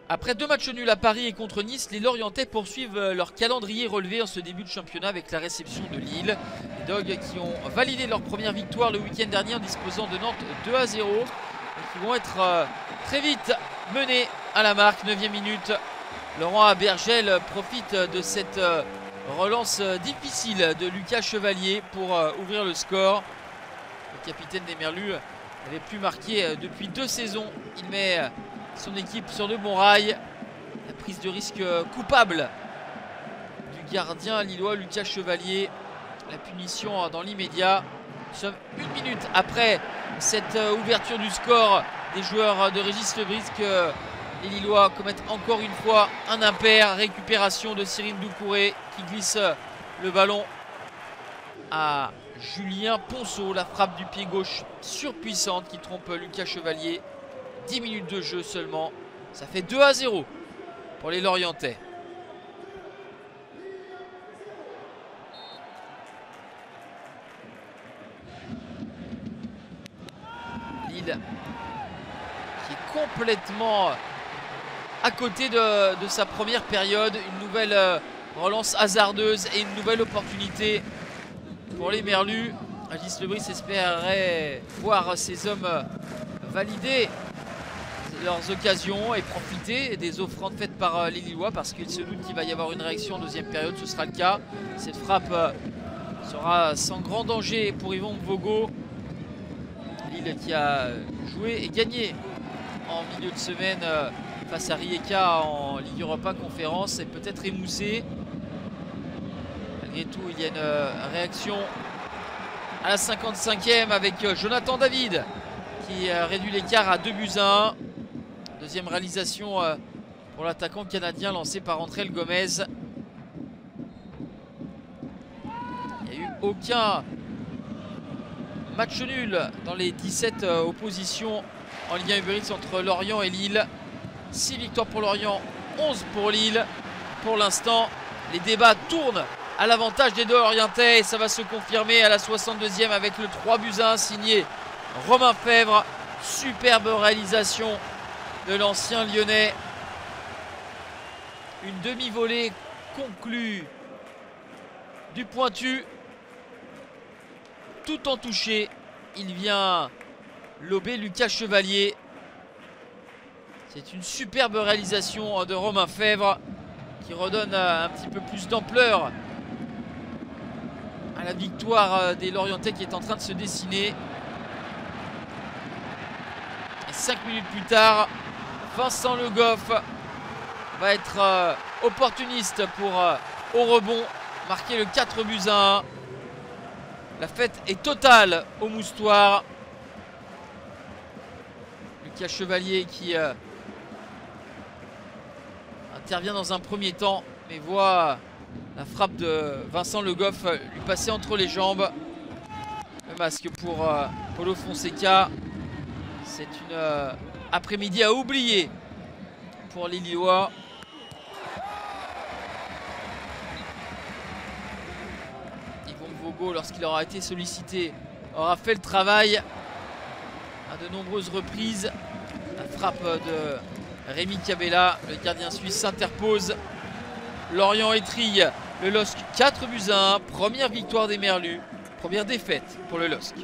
Après 2 matchs nuls à Paris et contre Nice, les Lorientais poursuivent leur calendrier relevé en ce début de championnat avec la réception de Lille. Les Dogs qui ont validé leur première victoire le week-end dernier en disposant de Nantes 2-0 et qui vont être très vite menés à la marque, 9e minute. Laurent Abergel profite de cette relance difficile de Lucas Chevalier pour ouvrir le score. Le capitaine des Merlus n'avait plus marqué depuis 2 saisons. Il met son équipe sur de bons rails. La prise de risque coupable du gardien lillois Lucas Chevalier. La punition dans l'immédiat. Nous sommes 1 minute après cette ouverture du score des joueurs de Régis Lebris que les Lillois commettent encore une fois un impair. Récupération de Cyril Doucouré qui glisse le ballon à Julien Ponceau. La frappe du pied gauche surpuissante qui trompe Lucas Chevalier. 10 minutes de jeu seulement. Ça fait 2-0 pour les Lorientais. Lille qui est complètement à côté de sa première période. Une nouvelle relance hasardeuse et une nouvelle opportunité pour les Merlus. Régis Lebris espérait voir ses hommes valider leurs occasions et profiter des offrandes faites par les Lillois, parce qu'il se doute qu'il va y avoir une réaction en deuxième période. Ce sera le cas. Cette frappe sera sans grand danger pour Yvon Vogo. Lille qui a joué et gagné en milieu de semaine face à Rijeka en Ligue Europa Conférence et peut-être émoussé. Malgré tout, il y a une réaction à la 55e avec Jonathan David qui réduit l'écart à 2-1. Deuxième réalisation pour l'attaquant canadien lancé par André Gomez. Il n'y a eu aucun match nul dans les 17 oppositions en Ligue 1 Uber Eats entre Lorient et Lille. 6 victoires pour Lorient, 11 pour Lille. Pour l'instant, les débats tournent à l'avantage des deux Lorientais et ça va se confirmer à la 62e avec le 3-1 signé Romain Fèvre. Superbe réalisation de l'ancien Lyonnais. Une demi-volée conclue du pointu. Tout en touché, il vient lober Lucas Chevalier. C'est une superbe réalisation de Romain Fèvre qui redonne un petit peu plus d'ampleur à la victoire des Lorientais qui est en train de se dessiner. Et 5 minutes plus tard, Vincent Le Goff va être opportuniste pour au rebond marquer le 4-1. La fête est totale au Moustoir. Lucas Chevalier qui intervient dans un premier temps mais voit la frappe de Vincent Le Goff lui passer entre les jambes. Le masque pour Paulo Fonseca. C'est une après-midi à oublier pour les Lillois. Yvon Vogo, lorsqu'il aura été sollicité, aura fait le travail à de nombreuses reprises. La frappe de Rémi Cabella, le gardien suisse s'interpose. Lorient étrille le LOSC 4-1. Première victoire des Merlus, première défaite pour le LOSC.